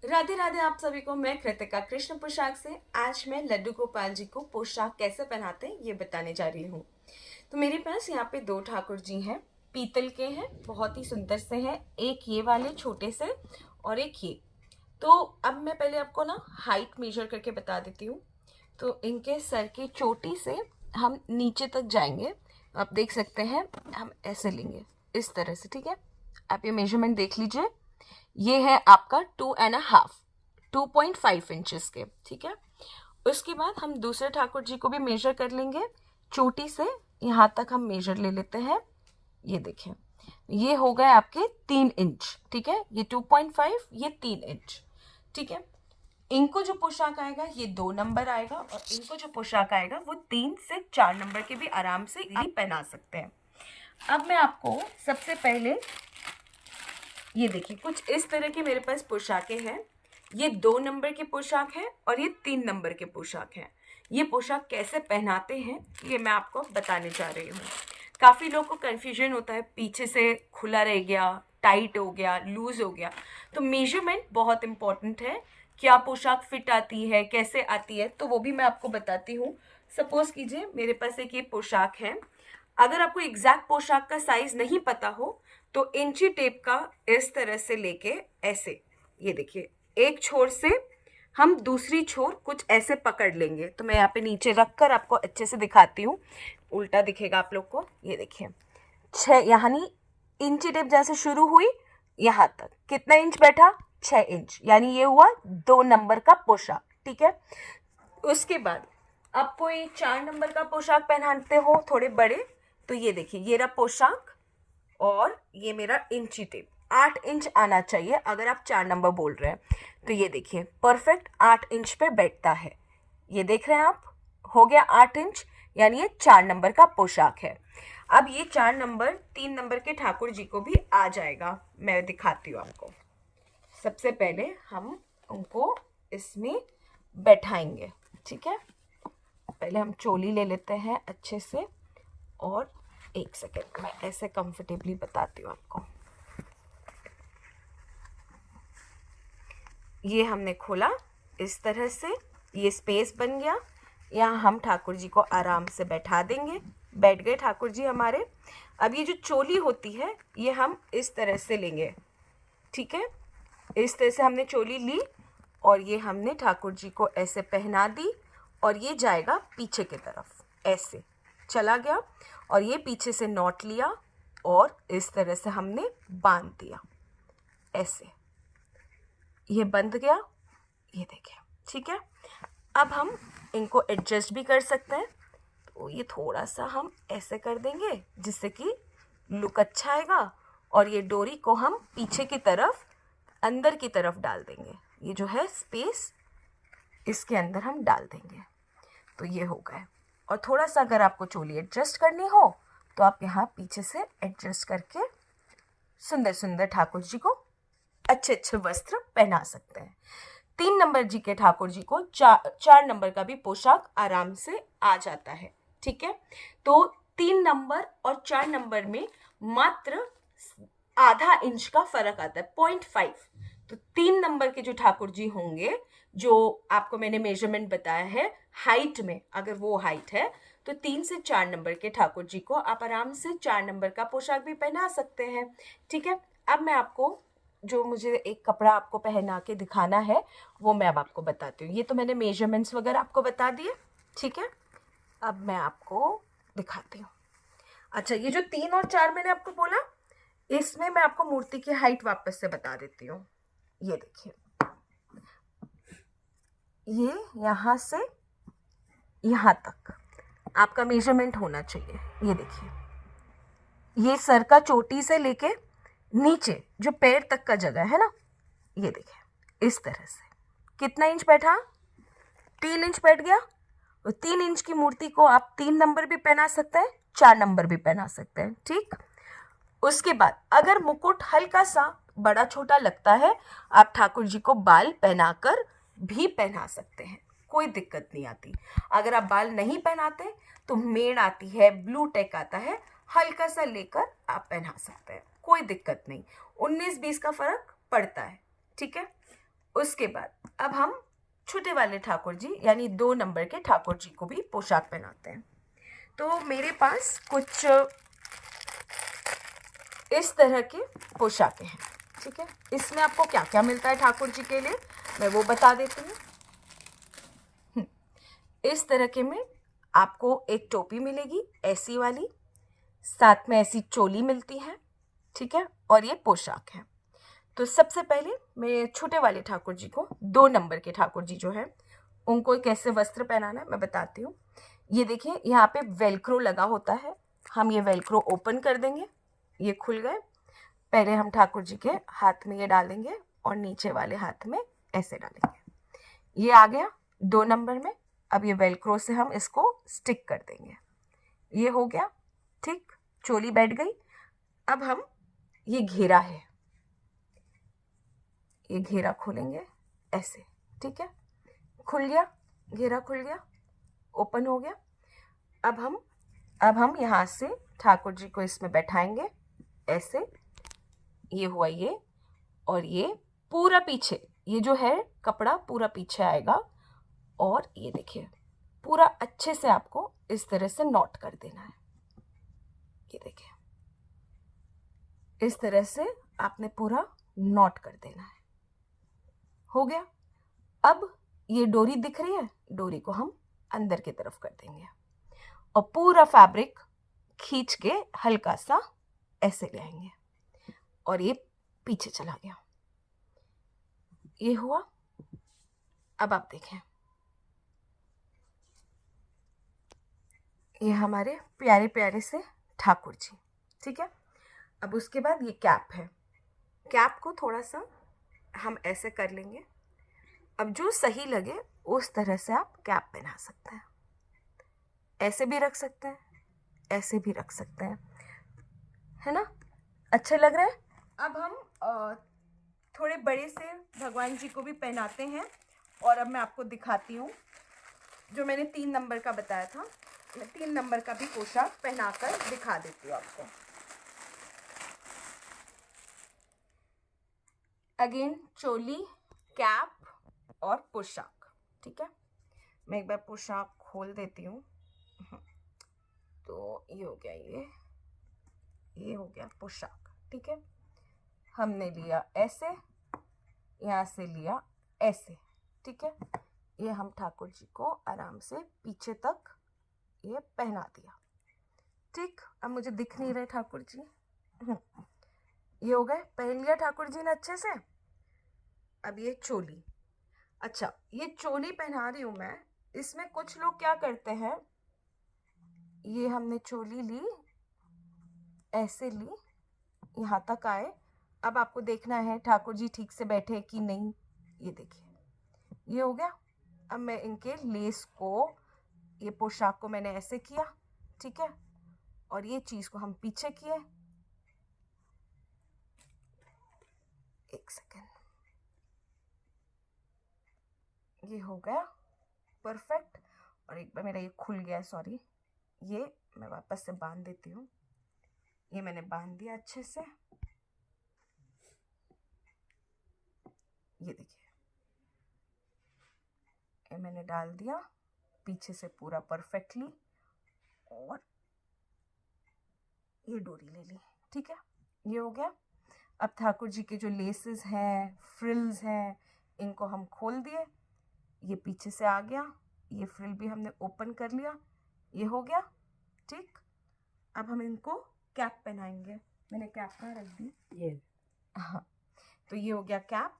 राधे राधे आप सभी को। मैं कृतिका कृष्ण पोशाक से आज मैं लड्डू गोपाल जी को पोशाक कैसे पहनाते हैं ये बताने जा रही हूँ। तो मेरे पास यहाँ पे दो ठाकुर जी हैं, पीतल के हैं, बहुत ही सुंदर से हैं। एक ये वाले छोटे से और एक ये। तो अब मैं पहले आपको ना हाइट मेजर करके बता देती हूँ। तो इनके सर की चोटी से हम नीचे तक जाएंगे। आप देख सकते हैं, हम ऐसे लेंगे इस तरह से, ठीक है। आप ये मेजरमेंट देख लीजिए। ये है आपका 2.5 2.5 इंचेस के, ठीक है। उसके बाद हम दूसरे ठाकुर जी को भी मेजर कर लेंगे। चोटी से यहाँ तक हम मेजर ले लेते हैं। ये देखें, ये हो गए आपके 3 इंच, ठीक है। ये 2.5, ये 3 इंच, ठीक है। इनको जो पोशाक आएगा ये 2 नंबर आएगा, और इनको जो पोशाक आएगा वो 3 से 4 नंबर के भी आराम से आप पहना सकते हैं। अब मैं आपको सबसे पहले ये देखिए, कुछ इस तरह की मेरे पास पोशाकें हैं। ये 2 नंबर के पोशाक है और ये 3 नंबर के पोशाक है। ये पोशाक कैसे पहनाते हैं ये मैं आपको बताने जा रही हूँ। काफ़ी लोगों को कन्फ्यूजन होता है, पीछे से खुला रह गया, टाइट हो गया, लूज हो गया। तो मेजरमेंट बहुत इंपॉर्टेंट है। क्या पोशाक फिट आती है, कैसे आती है, तो वो भी मैं आपको बताती हूँ। सपोज कीजिए मेरे पास एक ये पोशाक है। अगर आपको एग्जैक्ट पोशाक का साइज नहीं पता हो तो इंची टेप का इस तरह से लेके ऐसे, ये देखिए, एक छोर से हम दूसरी छोर कुछ ऐसे पकड़ लेंगे। तो मैं यहाँ पे नीचे रख कर आपको अच्छे से दिखाती हूँ, उल्टा दिखेगा आप लोग को। ये देखिए, 6 यानी इंची टेप जैसे शुरू हुई यहाँ तक कितना इंच बैठा, 6 इंच, यानी ये हुआ 2 नंबर का पोशाक, ठीक है। उसके बाद आपको ये 4 नंबर का पोशाक पहनाते हो थोड़े बड़े, तो ये देखिए, ये रहा पोशाक और ये मेरा इंची टेप। 8 इंच आना चाहिए अगर आप 4 नंबर बोल रहे हैं। तो ये देखिए, परफेक्ट 8 इंच पे बैठता है। ये देख रहे हैं आप, हो गया 8 इंच, यानी ये 4 नंबर का पोशाक है। अब ये 4 नंबर 3 नंबर के ठाकुर जी को भी आ जाएगा। मैं दिखाती हूँ आपको। सबसे पहले हम उनको इसमें बैठाएंगे, ठीक है। पहले हम चोली ले लेते हैं अच्छे से, और एक सेकेंड मैं ऐसे कंफर्टेबली बताती हूँ आपको। ये हमने खोला इस तरह से, ये स्पेस बन गया। यहाँ हम ठाकुर जी को आराम से बैठा देंगे। बैठ गए ठाकुर जी हमारे। अब ये जो चोली होती है ये हम इस तरह से लेंगे, ठीक है। इस तरह से हमने चोली ली और ये हमने ठाकुर जी को ऐसे पहना दी, और ये जाएगा पीछे की तरफ, ऐसे चला गया। और ये पीछे से नॉट लिया और इस तरह से हमने बांध दिया, ऐसे ये बंध गया। ये देखिए, ठीक है। अब हम इनको एडजस्ट भी कर सकते हैं। तो ये थोड़ा सा हम ऐसे कर देंगे जिससे कि लुक अच्छा आएगा, और ये डोरी को हम पीछे की तरफ अंदर की तरफ डाल देंगे। ये जो है स्पेस, इसके अंदर हम डाल देंगे। तो ये हो गए। और थोड़ा सा अगर आपको चोली एडजस्ट करनी हो तो आप यहाँ पीछे से एडजस्ट करके सुंदर सुंदर ठाकुर जी को अच्छे अच्छे वस्त्र पहना सकते हैं। 3 नंबर जी के ठाकुर जी को 4 नंबर का भी पोशाक आराम से आ जाता है, ठीक है। तो 3 नंबर और 4 नंबर में मात्र आधा इंच का फर्क आता है, 0.5। तो 3 नंबर के जो ठाकुर जी होंगे, जो आपको मैंने मेजरमेंट बताया है हाइट में, अगर वो हाइट है तो 3 से 4 नंबर के ठाकुर जी को आप आराम से 4 नंबर का पोशाक भी पहना सकते हैं, ठीक है। अब मैं आपको जो मुझे एक कपड़ा आपको पहना के दिखाना है वो मैं अब आपको बताती हूँ। ये तो मैंने मेजरमेंट्स वगैरह आपको बता दिए, ठीक है। अब मैं आपको दिखाती हूँ। अच्छा, ये जो 3 और 4 मैंने आपको बोला, इसमें मैं आपको मूर्ति की हाइट वापस से बता देती हूँ। ये देखिए, ये यहाँ से यहाँ तक आपका मेजरमेंट होना चाहिए। ये देखिए, ये सर का चोटी से लेके नीचे जो पैर तक का जगह है ना, ये देखिए इस तरह से कितना इंच बैठा, 3 इंच बैठ गया। और 3 इंच की मूर्ति को आप 3 नंबर भी पहना सकते हैं, 4 नंबर भी पहना सकते हैं, ठीक। उसके बाद अगर मुकुट हल्का सा बड़ा छोटा लगता है, आप ठाकुर जी को बाल पहनाकर भी पहना सकते हैं, कोई दिक्कत नहीं आती। अगर आप बाल नहीं पहनाते तो मेड़ आती है, ब्लू टेक आता है, हल्का सा लेकर आप पहना सकते हैं, कोई दिक्कत नहीं। 19-20 का फर्क पड़ता है, ठीक है। उसके बाद अब हम छोटे वाले ठाकुर जी यानी 2 नंबर के ठाकुर जी को भी पोशाक पहनाते हैं। तो मेरे पास कुछ इस तरह के पोशाकें हैं, ठीक है। इसमें आपको क्या क्या मिलता है ठाकुर जी के लिए मैं वो बता देती हूँ। इस तरह के में आपको एक टोपी मिलेगी ऐसी वाली, साथ में ऐसी चोली मिलती है, ठीक है, और ये पोशाक है। तो सबसे पहले मैं छोटे वाले ठाकुर जी को 2 नंबर के ठाकुर जी जो है उनको कैसे वस्त्र पहनाना है मैं बताती हूँ। ये देखिए यहाँ पे वेलक्रो लगा होता है, हम ये वेलक्रो ओपन कर देंगे, ये खुल गए। पहले हम ठाकुर जी के हाथ में ये डालेंगे और नीचे वाले हाथ में ऐसे डालेंगे, ये आ गया 2 नंबर में। अब ये वेलक्रो से हम इसको स्टिक कर देंगे, ये हो गया, ठीक, चोली बैठ गई। अब हम ये घेरा है, ये घेरा खोलेंगे ऐसे, ठीक है, खुल गया, घेरा खुल गया, ओपन हो गया। अब हम यहाँ से ठाकुर जी को इसमें बैठाएंगे ऐसे, ये हुआ ये, और ये पूरा पीछे, ये जो है कपड़ा पूरा पीछे आएगा, और ये देखिए पूरा अच्छे से आपको इस तरह से नॉट कर देना है। ये देखिए इस तरह से आपने पूरा नॉट कर देना है, हो गया। अब ये डोरी दिख रही है, डोरी को हम अंदर की तरफ कर देंगे और पूरा फैब्रिक खींच के हल्का सा ऐसे ले आएंगे और ये पीछे चला गया, ये हुआ। अब आप देखें ये हमारे प्यारे प्यारे से ठाकुर जी, ठीक है। अब उसके बाद ये कैप है, कैप को थोड़ा सा हम ऐसे कर लेंगे। अब जो सही लगे उस तरह से आप कैप पहना सकते हैं, ऐसे भी रख सकते हैं, ऐसे भी रख सकते हैं, है ना, अच्छे लग रहे हैं। अब हम थोड़े बड़े से भगवान जी को भी पहनाते हैं, और अब मैं आपको दिखाती हूँ जो मैंने 3 नंबर का बताया था, मैं 3 नंबर का भी पोशाक पहनाकर दिखा देती हूँ आपको। अगेन चोली, कैप और पोशाक, ठीक है। मैं एक बार पोशाक खोल देती हूँ। तो ये हो गया, ये हो गया पोशाक, ठीक है। हमने लिया ऐसे, यहाँ से लिया ऐसे, ठीक है। ये हम ठाकुर जी को आराम से पीछे तक ये पहना दिया, ठीक। अब मुझे दिख नहीं रहे ठाकुर जी, ये हो गए, पहन लिया ठाकुर जी ने अच्छे से। अब ये चोली, अच्छा ये चोली पहना रही हूँ मैं, इसमें कुछ लोग क्या करते हैं, ये हमने चोली ली, ऐसे ली, यहाँ तक आए। अब आपको देखना है ठाकुर जी ठीक से बैठे कि नहीं, ये देखिए ये हो गया। अब मैं इनके लेस को, ये पोशाक को मैंने ऐसे किया, ठीक है, और ये चीज़ को हम पीछे किए, एक सेकेंड, ये हो गया परफेक्ट। और एक बार मेरा ये खुल गया, सॉरी, ये मैं वापस से बांध देती हूँ, ये मैंने बांध दिया अच्छे से, ये देखिए ये मैंने डाल दिया पीछे से पूरा परफेक्टली, और ये डोरी ले ली, ठीक है, ये हो गया। अब ठाकुर जी के जो लेसेस हैं, फ्रिल्स हैं, इनको हम खोल दिए, ये पीछे से आ गया, ये फ्रिल भी हमने ओपन कर लिया, ये हो गया, ठीक। अब हम इनको कैप पहनाएंगे, मैंने कैप कहाँ रख दी, ये, हाँ, तो ये हो गया कैप।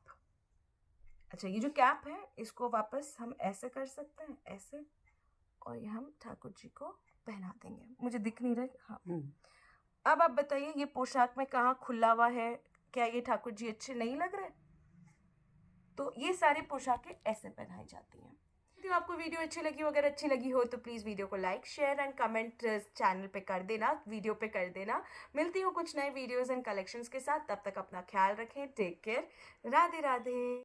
अच्छा ये जो कैप है इसको वापस हम ऐसे कर सकते हैं, ऐसे, और ये हम ठाकुर जी को पहना देंगे, मुझे दिख नहीं रहे, हाँ। अब आप बताइए ये पोशाक में कहाँ खुला हुआ है, क्या ये ठाकुर जी अच्छे नहीं लग रहे? तो ये सारी पोशाकें ऐसे पहनाई जाती हैं। यदि आपको वीडियो अच्छी लगी हो, अगर अच्छी लगी हो तो प्लीज़ वीडियो को like, share and comment channel पे कर देना, वीडियो पे कर देना। मिलती हूँ कुछ नए वीडियोज़ एंड कलेक्शंस के साथ, तब तक अपना ख्याल रखें, टेक केयर, राधे राधे।